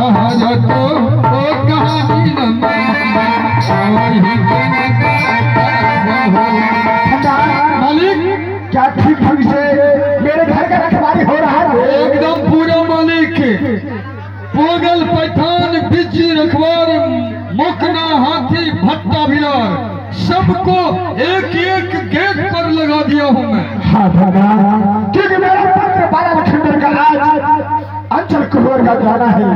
कहा तो वो कहानी मालिक क्या ठीक ढंग से मेरे घर का रखवाली हो रहा है? एकदम पूरा मालिक। पोगल पैठान बिजली रखवार मुकना हाथी भट्टा भिलार सबको एक एक गेट पर लगा दिया हूँ मैं। हाँ दादा, क्योंकि मेरा पत्र 12 खंडर का आज अंचल कुंवर का जाना है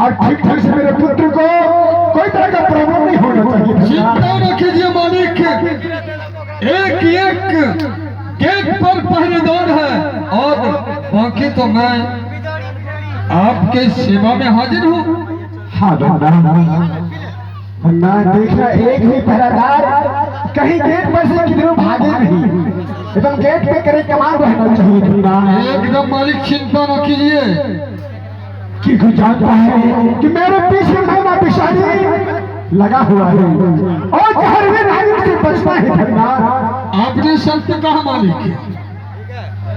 और ठीक ढंग से मेरे पुत्र को कोई तरह का प्रॉब्लम नहीं होना चाहिए। चिंता न कीजिए मालिक, एक एक गेट पर पहरेदार है और बाकी तो मैं आपके सेवा में हाजिर हूँ। हाँ दादा, ना देखना एक ही पहरेदार कहीं गेट पर से किधरों भागे नहीं, एकदम गेट पे करे कमान रहना चाहिए। एकदम मालिक चिंता न कीजिए, क्योंकि जानता है कि मेरे पीछे मैना पिशाची लगा हुआ है और जहर में रानी से बचना है। धन्ना आपने सत्य कहा मालिक।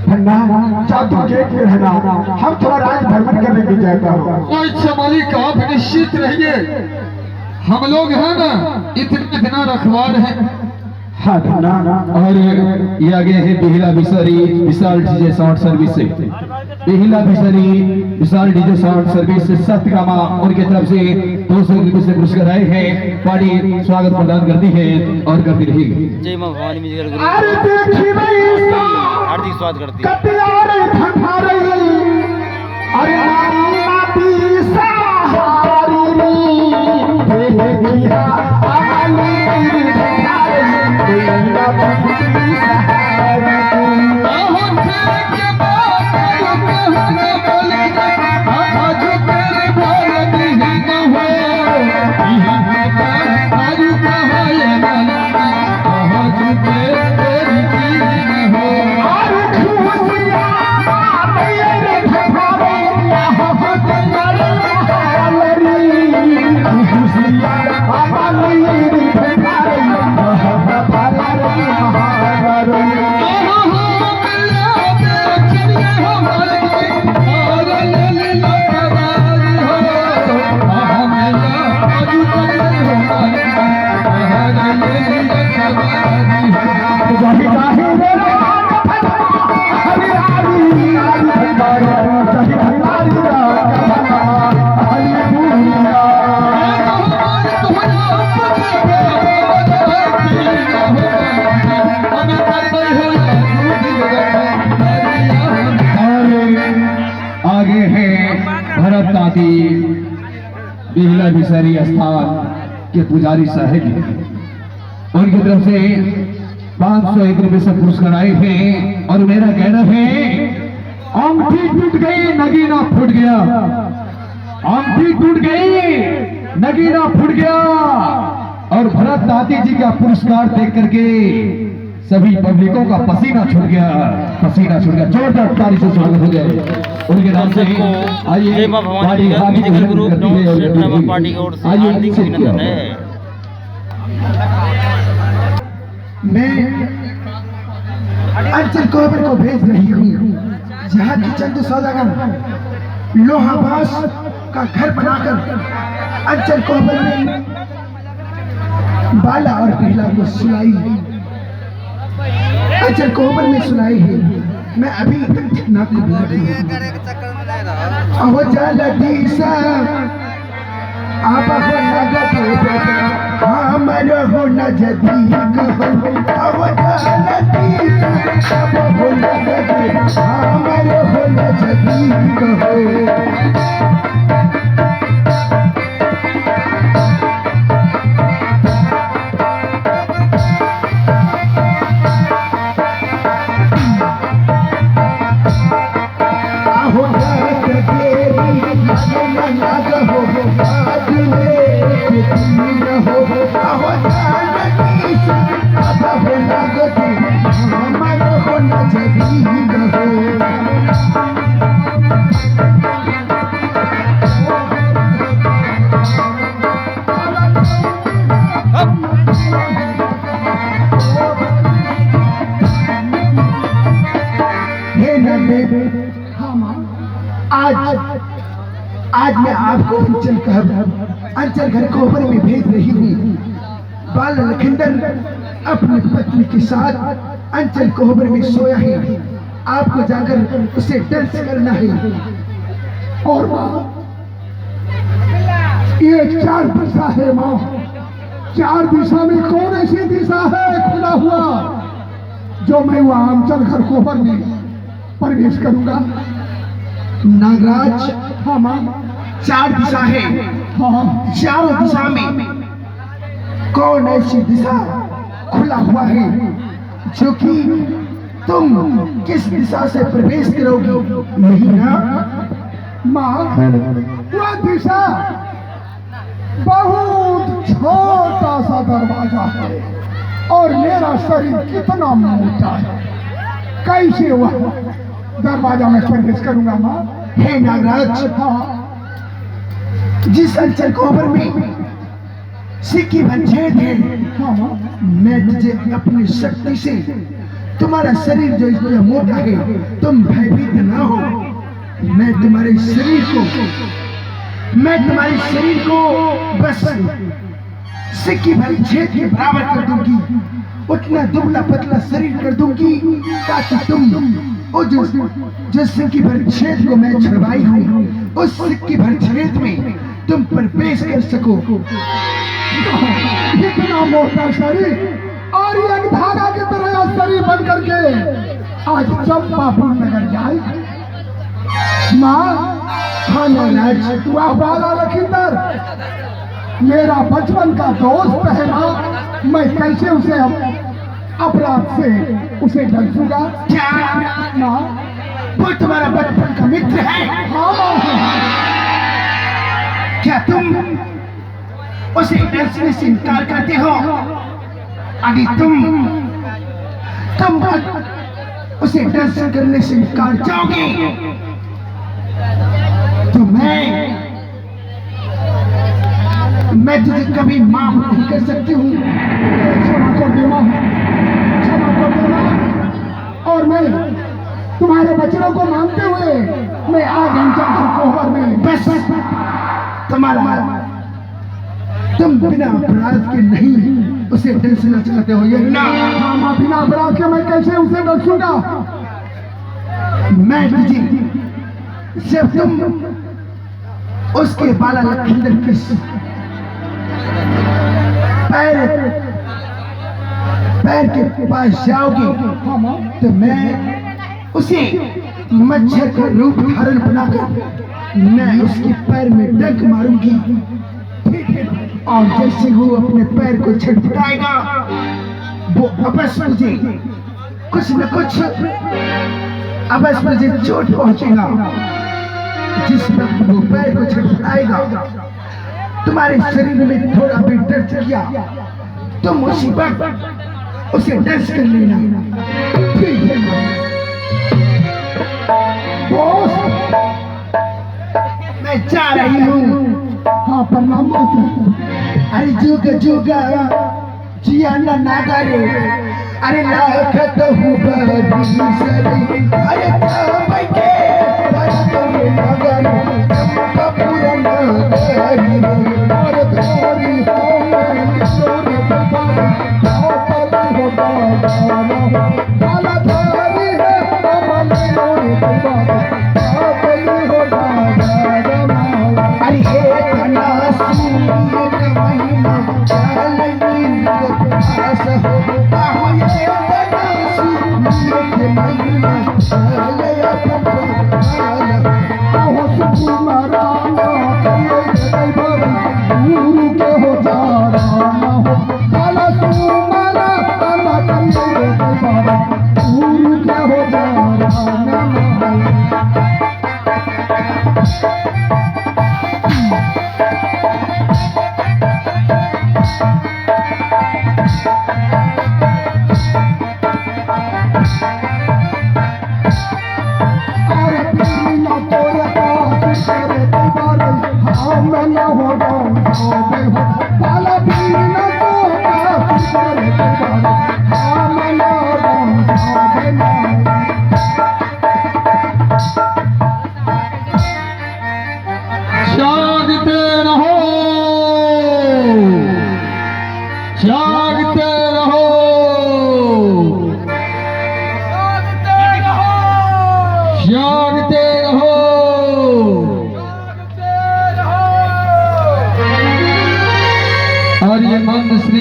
धन्ना चातु गेट में रहना, हम थोड़ा राज भ्रमण करने की जाता हूँ। अच्छा मालिक, आप निश्चित रहिए, हम लोग हैं ना इतना रखवार है। हाँ धन्ना, और ये आगे है बिहिला बिसारी विशाल डीजे साउंड सर्विस से। बिहिला बिसारी विशाल डीजे साउंड सर्विस से सत्यकामा उनकी तरफ से 200 रुपये से पुरस्कार आए हैं। पार्टी स्वागत प्रदान करती है और करती रहेगी। जय मां भवानी म्यूजिकल ग्रुप अरे देखी भाई हार्दिक स्वागत करती है। कटियारे धंधारे अरे नारी माती सहारी देखिया आली धंधारे तेरा माती सहारी। आगे है भरत दादी बिहिला बिसारी स्थान के पुजारी साहब, उनकी तरफ से 501 रुपये से पुरस्कार आए हैं। और मेरा कहना है अंगठी टूट गई नगीना फूट गया, अंगठी टूट गई नगीना फूट गया। और भरत दादी जी का पुरस्कार देख करके सभी पब्लिकों का पसीना छूट गया, पसीना छूट गया। जोरदार ताली से स्वागत हो गया उनके नाम से। आइए जय मां Bhavani musical group drama party की ओर से हार्दिक अभिनंदन है। मैं अंचल कोबर को भेज रही हूँ जहाँ की चंदू सौदागर लोहा बांस का घर बनाकर अंचल कोबर में बाला और पीला को सुलाई, अंचल कोबर में सुनाई है। मैं अभी तक ना को बुला रही हूँ। अहो जलदी सा आप हो लगते हमर हो नजदीक हो। अहो जलदी सा आप हो लगते हमर हो नजदीक हो। आज मैं आपको अंचल घर कोहबर में भेज रही हूँ। बाल लखिंदर अपनी पत्नी के साथ अंचल कोहबर में सोया है। आपको जाकर उसे डांस करना है। और माँ, ये 4 दिशा है माँ, 4 दिशा में कौन ऐसी दिशा है खुला हुआ जो मैं वहां अंचल घर कोहबर में प्रवेश करूंगा? नागराज, हाँ माँ। 4 दिशा है। हाँ, चारों दिशा में कौन ऐसी दिशा खुला हुआ है जो कि तुम किस दिशा से प्रवेश करोगी? नहीं ना माँ, वह दिशा बहुत छोटा सा दरवाजा है और मेरा शरीर कितना मोटा है, कैसे वह दरवाजा में प्रवेश करूंगा माँ? हे नागराज, हाँ, जिस अंचल कोहबर में सिक्की भर छेद है, हाँ, मैं तुझे अपनी शक्ति से, तुम्हारा शरीर जो इतना मोटा है, तुम भयभीत ना हो। मैं तुम्हारे शरीर को बस सिक्की भर छेद के बराबर कर दूंगी। उतना दुबला पतला शरीर कर दूंगी ताकि तुम जो सिक्की भर छेद को मैं छुड़वाई हूँ, उस सिक्की भर छेद में तुम प्रवेश कर सको। इतना मोटा शरीर और एक धागा की तरह शरीर बन करके आज चंपापुर नगर जाए माँ। हाँ नागराज, वह बाला लखिंदर मेरा बचपन का दोस्त है माँ, मैं कैसे उसे अपराध से उसे ढंसूंगा? क्या माँ, वो तुम्हारा बचपन का मित्र है? हाँ माँ। क्या तुम उसे डरने से इनकार करते हो? अगर तुम उसे दर्शन करने से इनकार जाओगे तो मैं तुझे कभी माफ नहीं कर सकती हूँ। क्षमा कर देना, क्षमा कर देना। और मैं तुम्हारे वचनों को मानते हुए मैं आज अंचल घर कोहबर में बस तुम बिना अपराध के नहीं उसे दर्शना चाहते हो, ये ना? हाँ माँ, बिना अपराध के मैं कैसे उसे दर्शूंगा? मैं तुझे जब तुम उसके बाला लखिंदर के पैर के पास जाओगे तो मैं उसे मच्छर का रूप धारण बनाकर मैं उसके पैर में डंक मारूंगी, और जैसे वो अपने पैर को छटपटाएगा वो अवश्य मुझे कुछ न कुछ अवश्य मुझे चोट पहुंचेगा। जिस वक्त वो पैर को छटपटाएगा तुम्हारे शरीर में थोड़ा भी दर्द किया तुम उसी वक्त उसे दर्श कर लेना। ठीक है बॉस, मैं जा रही हूँ। हाँ, प्रणाम। अरे जुग जुगा जिया ना नागरे, अरे लाख तो हूँ सरी, अरे चावई के बरतरे नगर कपूर नगरी और धोरी हो किशोरी बखारी धापली हो बाला धारी है कमली धापली हो अरे एक नासी एक महिमा चालनी आस हो बाहु ये नासी एक महिमा चालया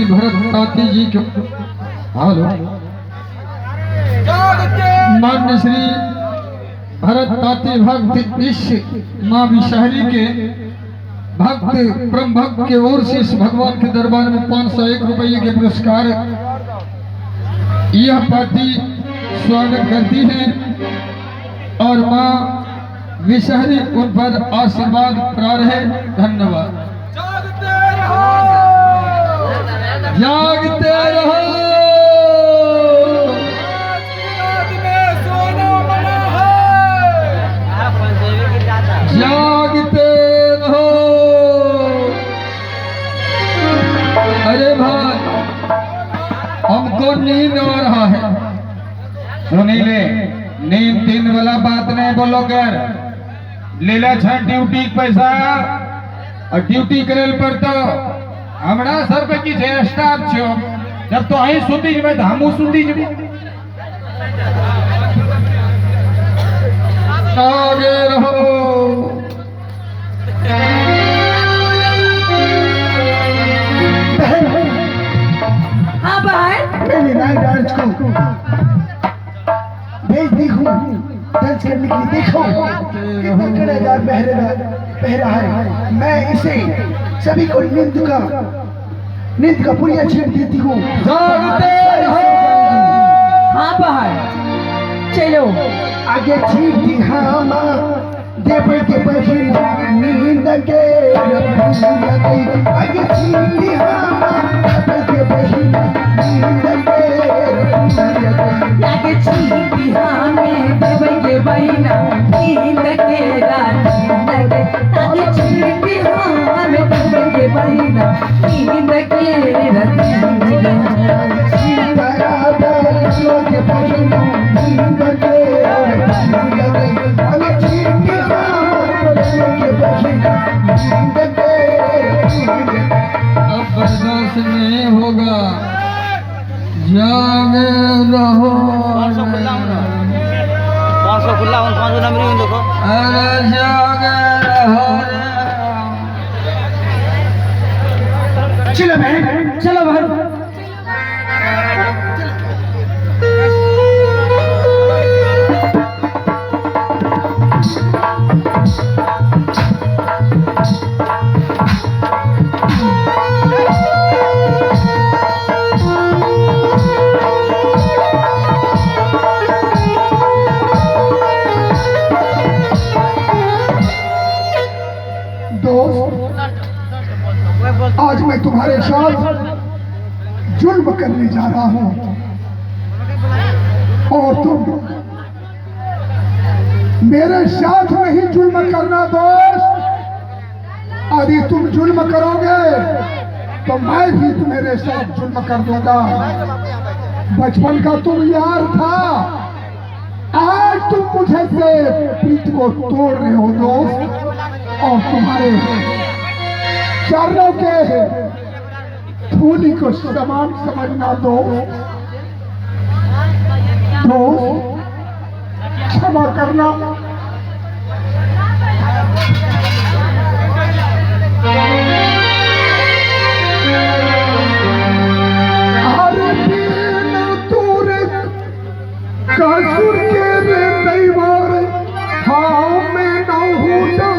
श्री भरत ताती जी के हेलो मान्य श्री भरत ताती भक्त इस माँ विषहरी के भक्त परम भक्त के ओर से इस भगवान के दरबार में 501 रुपये के पुरस्कार यह पार्टी स्वागत करती है और माँ विषहरी उन पर आशीर्वाद प्रा रहे। धन्यवाद। जागते रहो जागते रहो। अरे भाई हमको नींद आ रहा है। सुनीले नींद तीन वाला बात नहीं बोलो कर लीला छन ड्यूटी के पैसा और ड्यूटी करे पर तो हमरा सर पे की स्टाफ छो जब तो अही सुती जब तो हमू सुती जब आगे रहो। हाँ भाई मैंने नाइट डांस को भेज देखो डांस करने के लिए देखो कितना कड़ेदार पहरा है। मैं इसे सभी को नींद का पूरी छेड़ देती हूँ। हाँ भाई चलो आगे छीटी हम देव के बहिना नींद के आगे छीटी हम देव के बहिना नींद के आगे छीटी हम देव के बहिना नींद के आगे छीटी हम देव के बहिना नींद के अब बर्दाश्त नहीं होगा। जागे रहो। 500 खुला 500 नंबर देखो। अरे जागे रहो। चलो बहन चलो बहन। आज मैं तुम्हारे साथ जुल्म करने जा रहा हूं और तुम मेरे साथ नहीं जुल्म करना दोस्त। यदि तुम जुल्म करोगे तो मैं भी तुम्हारे साथ जुल्म कर दूंगा। बचपन का तुम यार था, आज तुम मुझे से प्रीत को तोड़ रहे हो दोस्त। और तुम्हारे चरणों के धूलि को समान समझना दो। क्षमा करना। हरे पीन तूर कासुर के रे दैवार हाँ मैं ना हूँ सो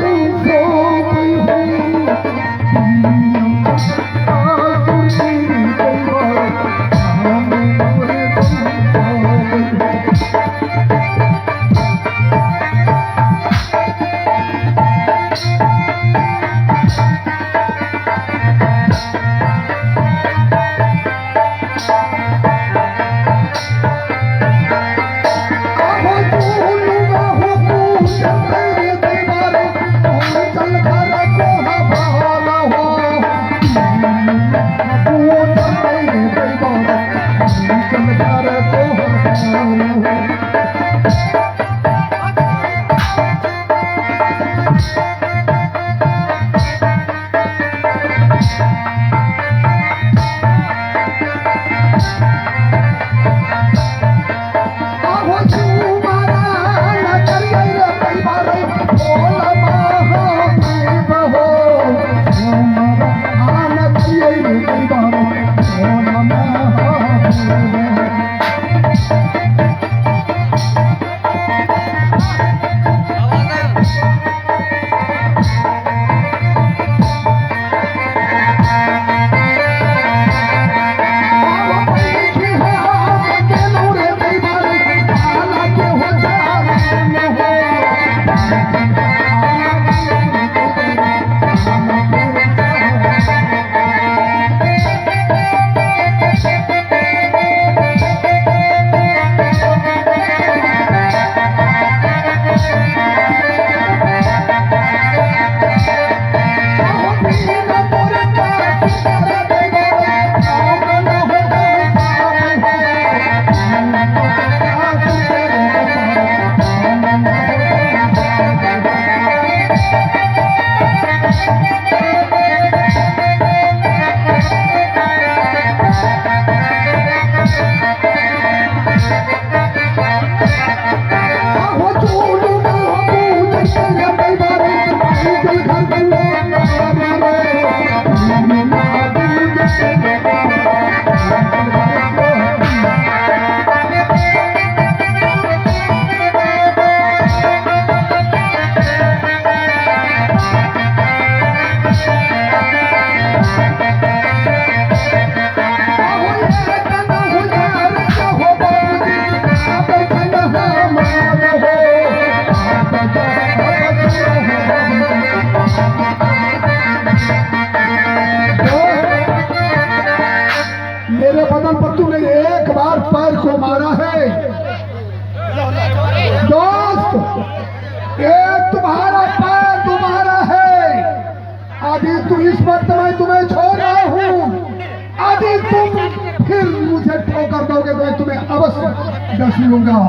दस लूंगा।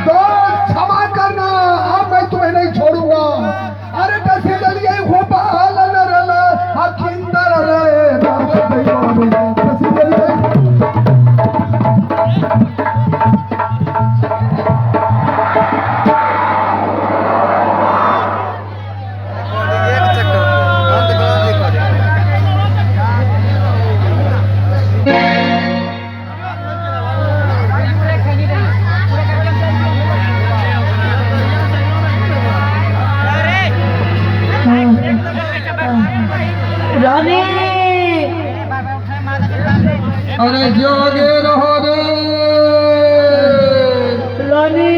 दोस्त क्षमा करना, अब मैं तुम्हें नहीं छोड़ूंगा। अरे दसी दलिए गोपाल नरल अखिंदर रे दसी दलिए रानी अरे जागे रहो रे रानी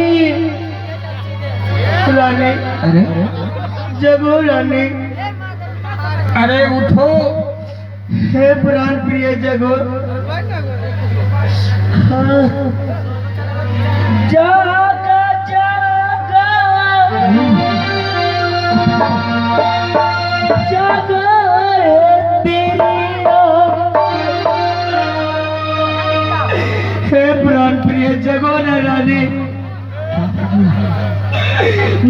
रानी अरे जगो रानी। अरे उठो। हे प्राण प्रिय जगो। हाँ। जागा जागा जागा हे प्राण प्रिय जगो न रानी।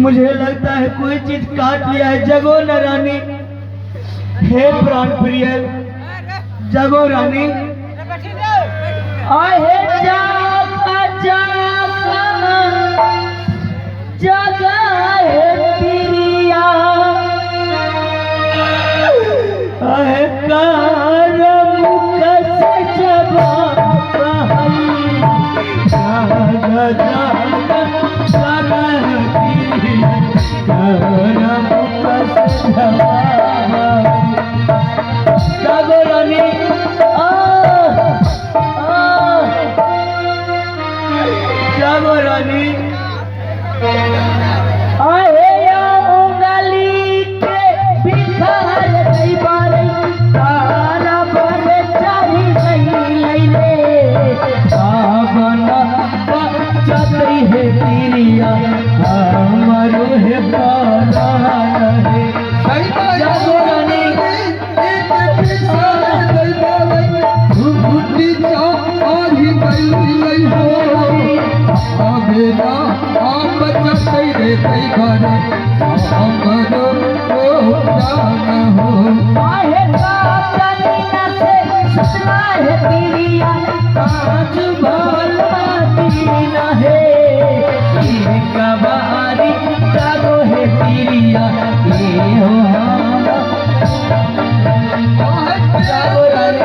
मुझे लगता है कोई चीज काट लिया है। जगो न रानी। हे प्राण प्रिय जगो रानी। आहे जागा जागा जागा है प्रिया। आहे कारम कस जबा जागा जागा जागा है प्रिया। कारम कस जबा जागो रानी। जागो रानी। आहे या उंगली के बिखार दई बारे तारा बड़े चाही गई लैले। आबना चतई है तिरिया हमरो है पारा है। जागो रानी। आहे काकनीना से ससुरा है तिरिया आज भला दीना है। ये कबारी जागो है तिरिया ये हो जागो रानी।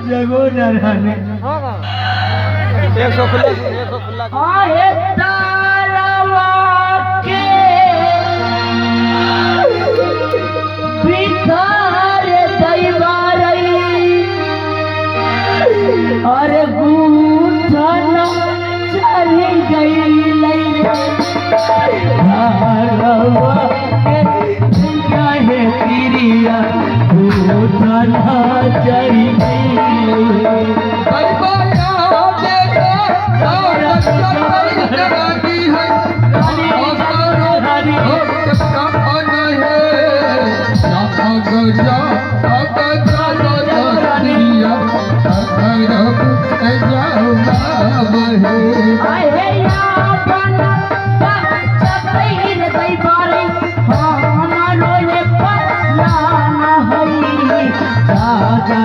जगो नारायण। आहे तारावा के बिखार दैवारई। अरे गूठन चली गई लैले। तारावा के है तिरिया गूठन चली गई।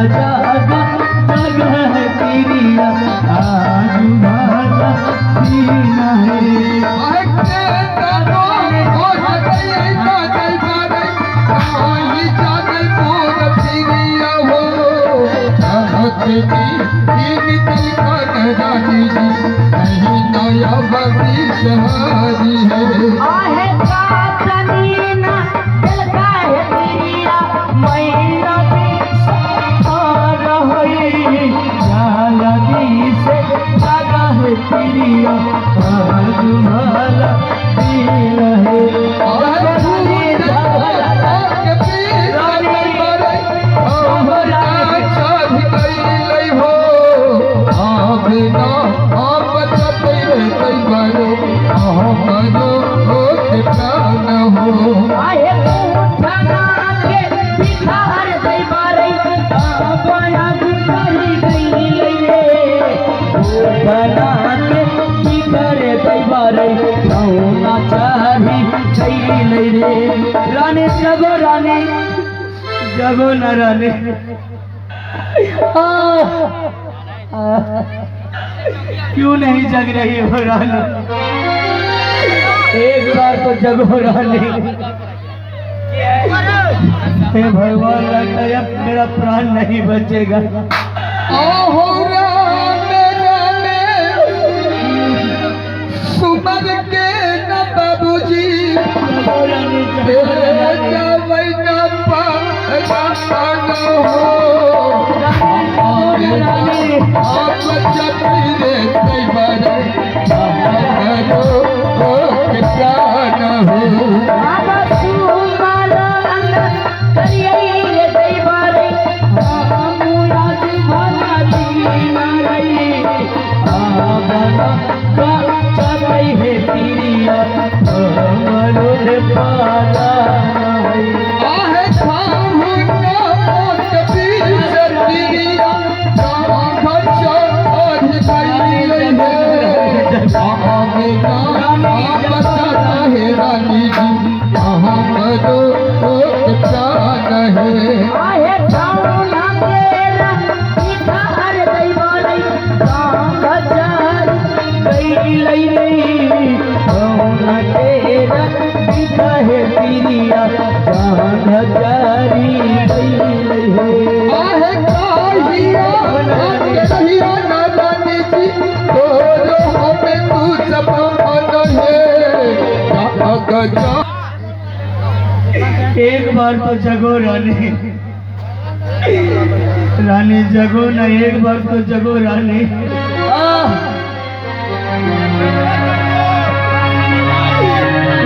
जा रानी जगो रानी, जगो न रानी। क्यों नहीं जग रही हो रानी? एक बार तो जगो रानी। हे भगवान, लगता है अब मेरा प्राण नहीं बचेगा। आहो राम सुमर के न बाबूजी एक बार तो जगो रानी, रानी जगो न, एक बार तो जगो रानी।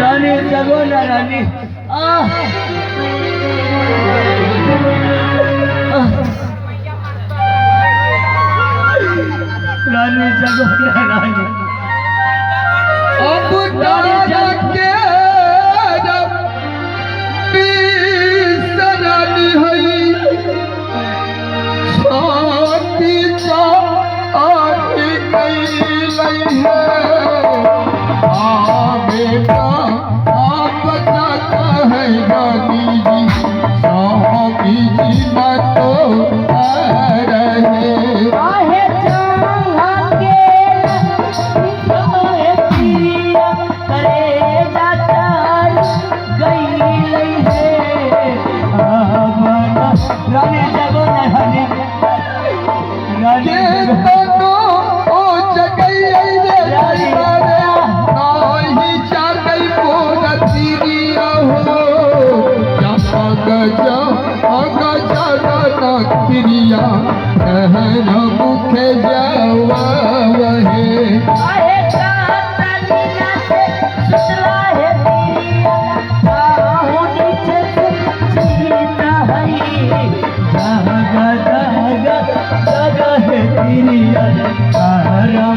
रानी जगो न रानी। रानी जगो न रानी। अब राजा के रानी हई शांति का आगे गई है। बेटा आप बचाता है रानी जी, स्वामी जी न तो रहे। रानी जगो न रानी, रानी जगो ओ जगई रे नाही जागई पोरतिरिया हो। गजा गजा न तिरिया कहन मुखे जावा वहे।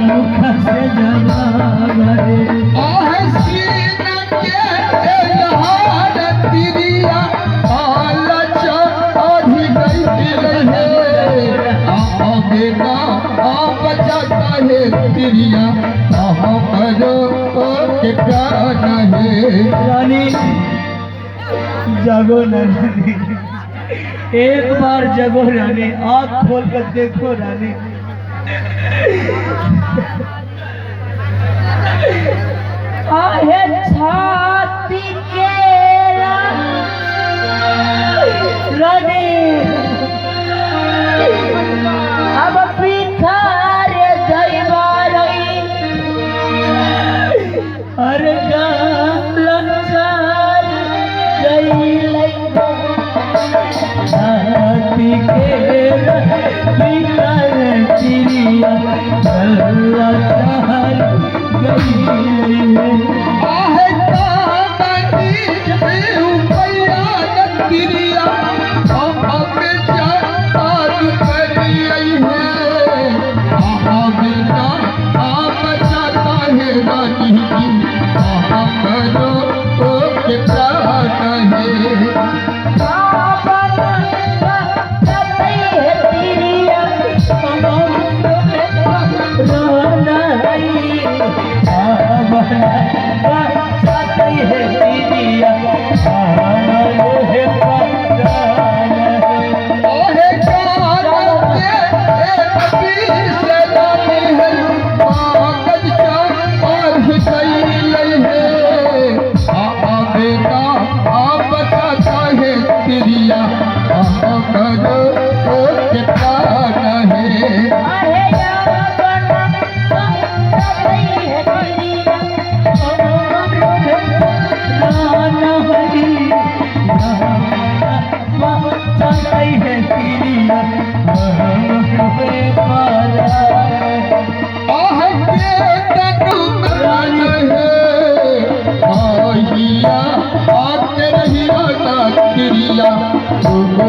मुख से जवाब तिरिया तिरिया रानी जगो न रानी, एक बार जगो रानी, आँख खोल कर देखो रानी। आहे छाती के रानी, अब पिठार दैवारी, हर गाम चार गई छाती के पिठार चिड़िया है तुम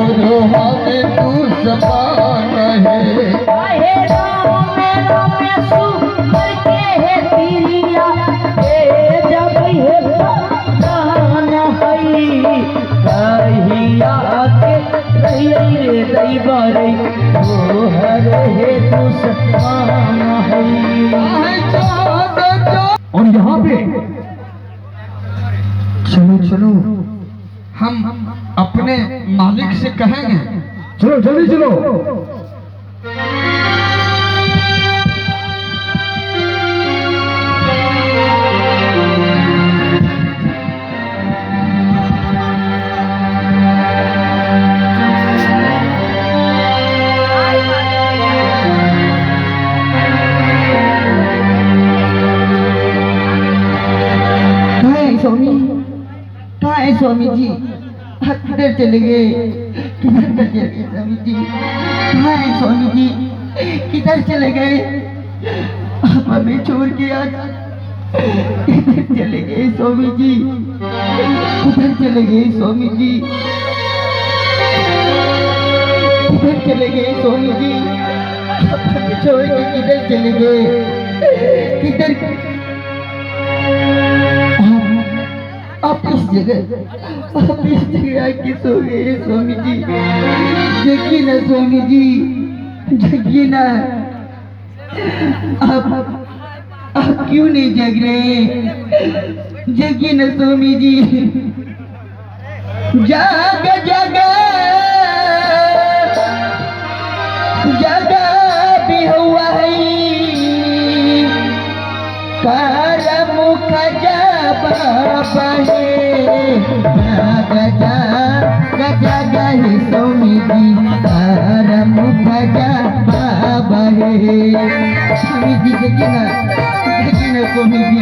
हमें तू समान है। काहे मेरा में सुपर के है तिरिया ए जब है गाना हई कहिया के रे दैबरे ओ हर है तू समान हई। और यहाँ पे चलो चलो हम अपने मालिक से कहेंगे। चलो जल्दी चलो। कहाँ है स्वामी जी? किधर चले गए? किधर चले गए स्वामी जी? कहाँ है स्वामी जी? किधर चले गए? आप हमें छोड़ के आज किधर चले गए स्वामी जी? किधर चले गए स्वामी जी? किधर चले गए स्वामी जी? आप हमें छोड़ के किधर चले गए? किधर? आप इस जगह आके सो गए स्वामी जी। जगिए ना स्वामी जी, जगिए ना। आप क्यों नहीं जग रहे? जगिए ना स्वामी जी। जाग जगा जगा भी हुआ है कर मुख बाबा है गजा गजा गहे स्वामी जी कर मुख बाबा है। स्वामी जी जगिए ना स्वामी जी,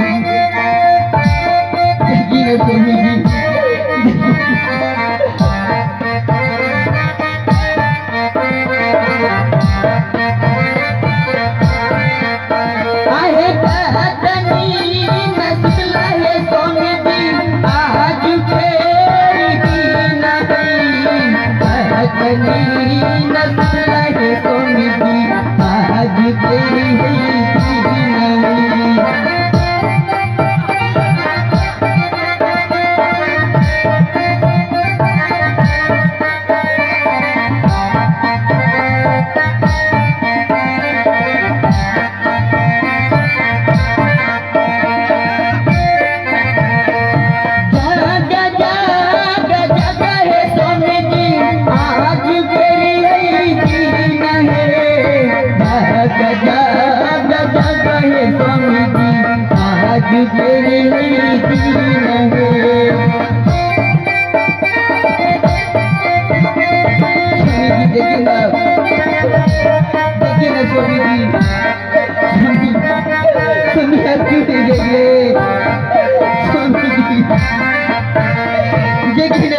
जगिए ना स्वामी जी। आहे बदनी नस्ल है स्वामी जी आज फेरी दीन नहीं। बदनी नस्ल है स्वामी जी आज फेरी दीन नहीं।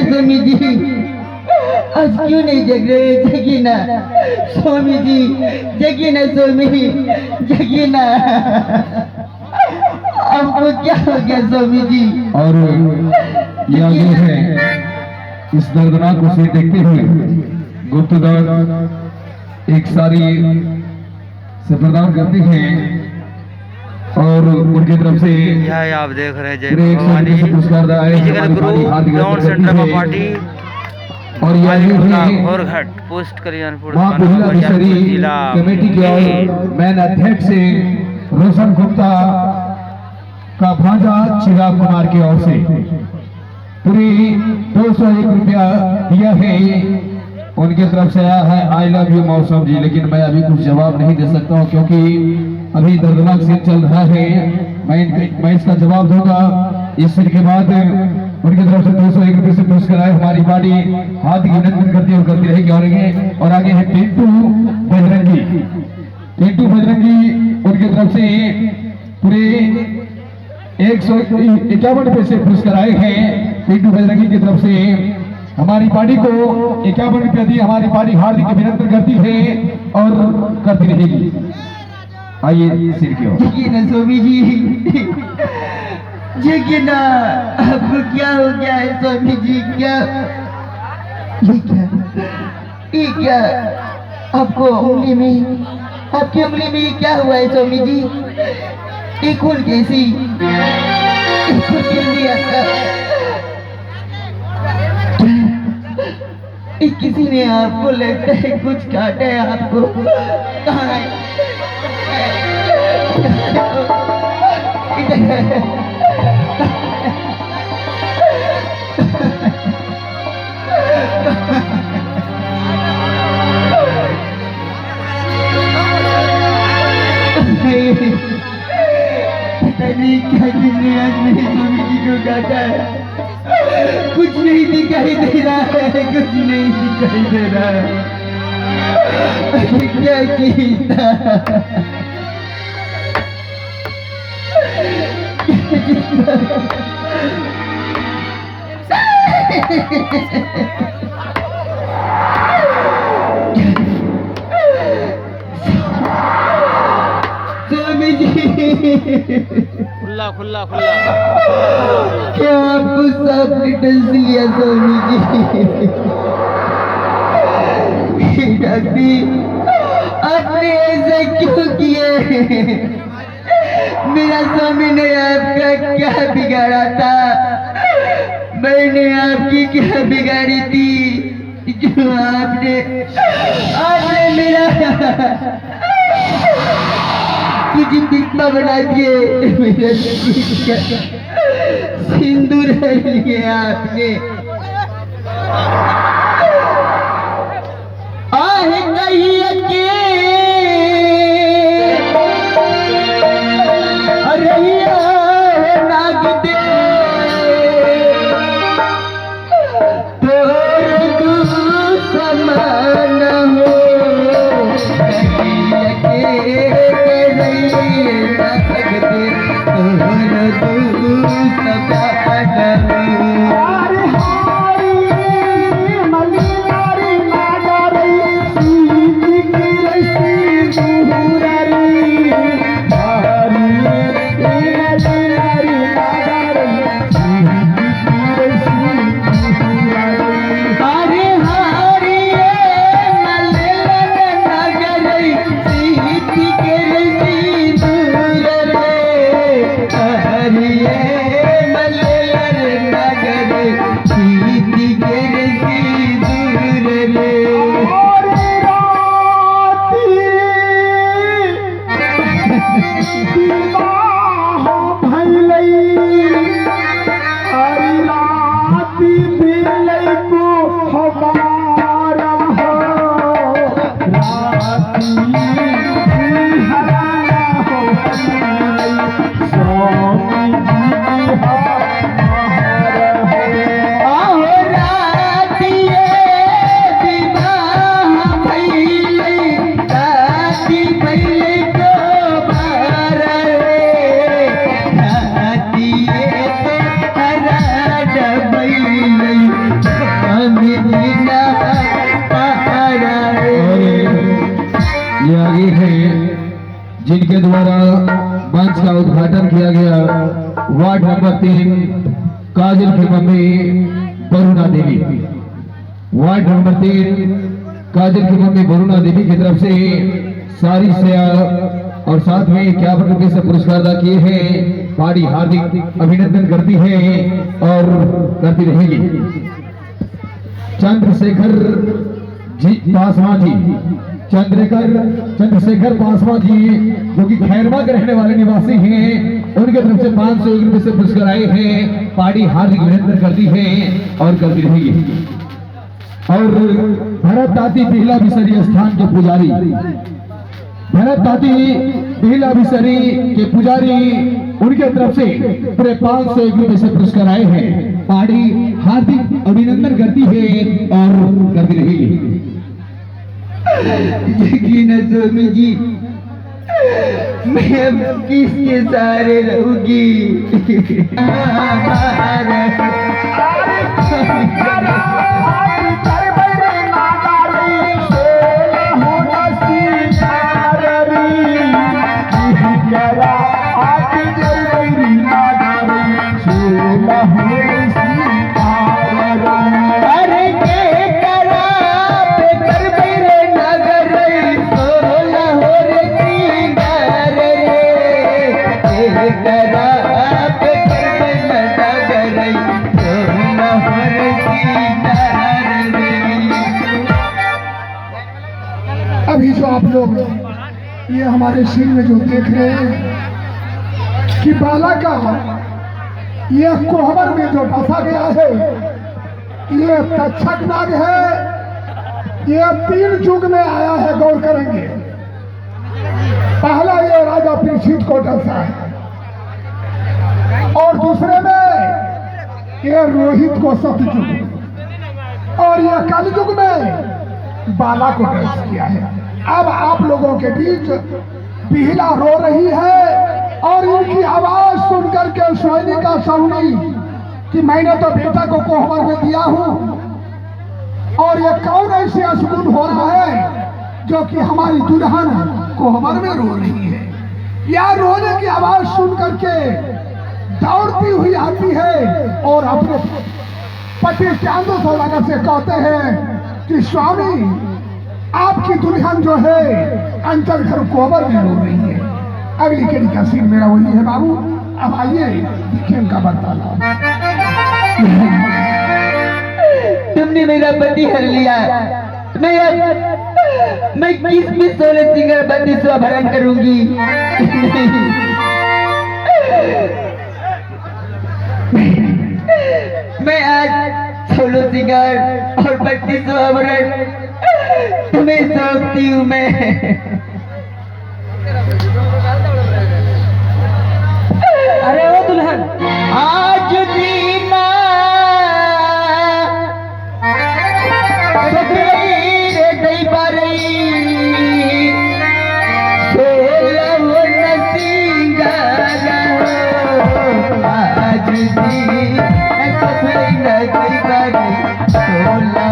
स्वामी जी आज क्यों नहीं जग रहे? जगिए ना स्वामी जी, जगिए ना स्वामी, जगिए ना। आपको क्या हो गया स्वामी जी? और ये आगे है इस दर्दनाक को से देखते हुए गुप्तदर एक सारी से प्रदान करते हैं और उनकी तरफ से यह आप देख रहे हैं जय पूरे 100 भवानी रुपये से पुरस्कार आए फिजिकल ग्रुप ग्राउंड सेंटर का पार्टी और ये आगे है और घाट पोस्ट कल्याणपुर मां महिला मिशनरी कमेटी के और मैन अध्यक्ष से रोशन गुप्ता का भांजा चिराग कुमार की ओर से पूरी 201 रुपया दिया है। उनकी तरफ से आया है आई लव यू मौसम जी, लेकिन मैं अभी कुछ जवाब नहीं दे सकता हूँ क्योंकि अभी दर्दनाक सीन चल रहा है। मैं इसका जवाब दूंगा इस सीन के बाद। उनकी तरफ से 201 रुपये से पुरस्कार आए हमारी पार्टी हाथ की अभिनंदन करती और करती रहेगी। और आगे है टिंटू बजरंगी। टिंटू बजरंगी उनकी तरफ से पूरे 151 रुपये से पुरस्कार आए हैं। टिंटू बजरंगी की तरफ से हमारी पार्टी को 51 रुपया दी। हमारी पार्टी हार्दिक अभिनंदन करती है और करती रहेगी। आइए सिर की ओर। जगिए ना स्वामी जी, जगिए ना। आपको क्या हो गया है स्वामी जी? क्या ये क्या आपको उंगली में, आपकी उंगली में ये क्या हुआ है स्वामी जी? ये खून कैसी इसको क्यों दिया? ये किसी ने आपको लगता है कुछ काटा है आपको? कहाँ है? इधर है। पता नहीं क्या किसने आज मेरी स्वामी जी को काटा है। कुछ नहीं दिखाई दे रहा है, कुछ नहीं दिखाई दे रहा है। क्या किया? स्वामी जी खुला खुला खुला क्या आपको सब डिटेल्स लिया स्वामी जी? डॉक्टरी आपने ऐसा क्यों किया? मेरा स्वामी ने आपका क्या बिगाड़ा था? मैंने आपकी क्या बिगाड़ी थी जो आपने मेरा कुछ दिखना बना दिए? मेरा सिंदूर लिए आपने। आहे कहिए के अरैया नाग दे तोर तू समान हो। कहिए के रैया नाग दे तोर तू समान हो। जिनके द्वारा मंच का उद्घाटन किया गया, वार्ड नंबर 3 काजल की मम्मी वरुणा देवी। वार्ड नंबर 3 काजल की मम्मी वरुणा देवी की तरफ से सारी सेया और साथ में 51 रुपये से पुरस्कार अदा किए हैं। पार्टी हार्दिक अभिनंदन करती है और करती रहेगी। चंद्रशेखर जी पासवान जी, चंद्रशेखर पासवान जी जो कि खैरमा के रहने वाले निवासी हैं, उनके तरफ से 501 रुपये से पुरस्कार आए हैं। पार्टी हार्दिक अभिनंदन करती है और करती रहेगी। और भरत ताती बिहला बिसरी स्थान के पुजारी, भरत ताती बिहला बिसरी के पुजारी, उनके तरफ से पूरे 501 रुपये से पुरस्कार आए हैं। पार्टी हार्दिक अभिनंदन करती है और करती रहेगी। यकीन स्वामी जी, मैं अब किसके सहारे रहूंगी? अरे के आप लोग ये हमारे सीन में जो देख रहे हैं कि बाला का ये कोहबर में जो डसा गया है ये तक्षक नाग है। ये 3 युग में आया है, गौर करेंगे। पहला ये राजा परीक्षित को डसा है और दूसरे में ये रोहित को सतयुग और ये कलयुग में बाला को डस किया है। अब आप लोगों के बीच बिहला रो रही है और इनकी आवाज सुनकर के सोनी का सोनी कि मैंने तो बेटा को कोहबर में दिया हूं और ये कौन ऐसे असगुन हो रहा है जो कि हमारी दुल्हन कोहबर में रो रही है। या रोने की आवाज सुन करके दौड़ती हुई आती है और अपने पति चांदो सोलाना से कहते हैं कि स्वामी आपकी दुल्हन जो है अंचल घर कोहबर में रो रही है। अगली कड़ी का सीन मेरा वही है बाबू। अब आइए देखिए उनका वार्तालाप। तुमने मेरा पति हर लिया। मैं किस भी 16 सिंगर बंदी स्वभरण करूंगी। मैं आज 16 सिंगर और 32 स्वभरण तुम्हें सौंपती हूँ। मैं अरे ओ दुल्हन, आज दीना सतरे दई बारी सोलह नसींगार आज दीना सतरे दई बारी सोलह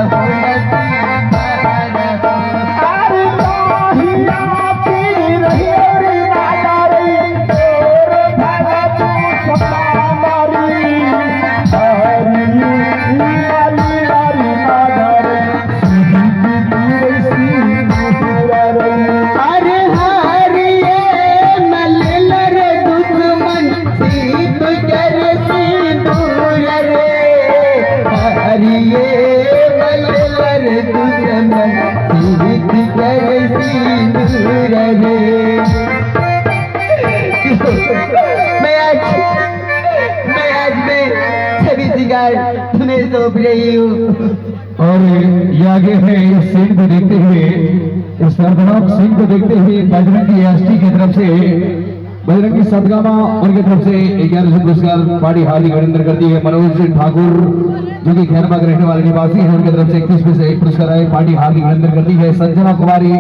तुम्हें सौंप रही हूँ। और ये आगे है इस सीन को देखते हुए, इस दर्दनाक सीन को देखते हुए बजरंगी एसटी की तरफ से बजरंगी सदगामा उनकी तरफ से 1100 पुरस्कार पार्टी हार्दिक अभिनंदन करती है। मनोज ठाकुर जो कि खैरबाग रहने वाले निवासी हैं, उनकी तरफ से 21 में से 1 पुरस्कार आए, पार्टी हार्दिक अभिनंदन करती है। संजना कुमारी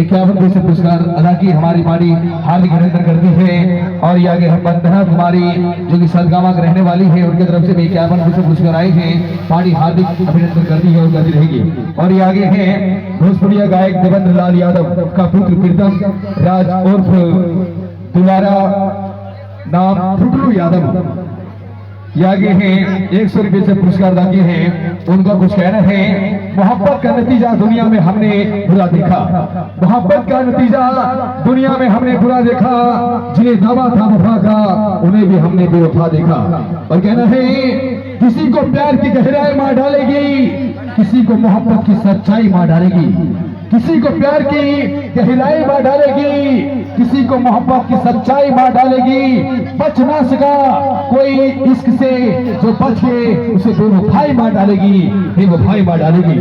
51 में से पुरस्कार अदा की, हमारी पार्टी हार्दिक अभिनंदन करती है। और ये आगे है बंदना कुमारी जो कि सदगामा के रहने वाली है, उनकी तरफ से भी 51 में से पुरस्कार आए हैं, पार्टी हार्दिक अभिनंदन करती है और करती रहेगी। और ये आगे है भोजपुरिया गायक देवेंद्र लाल यादव का पुत्र प्रीतम राज उर्फ दुलारा नाम फुटलू यादव। ये आगे हैं 100 रुपये से पुरस्कार दागी हैं। उनका कुछ कहना है, मोहब्बत का नतीजा दुनिया में हमने बुरा देखा, मोहब्बत का नतीजा दुनिया में हमने बुरा देखा, जिन्हें दावा था वफा का उन्हें भी हमने बेवफा देखा। और कहना है, किसी को प्यार की गहराई मार डालेगी, किसी को मोहब्बत की सच्चाई मार डालेगी, किसी को प्यार की गहराई मार डालेगी, किसी को मोहब्बत की सच्चाई मार डालेगी। बच ना सका कोई इश्क से, जो बच के उसे बेवफाई मार डालेगी, बेवफाई मार डालेगी।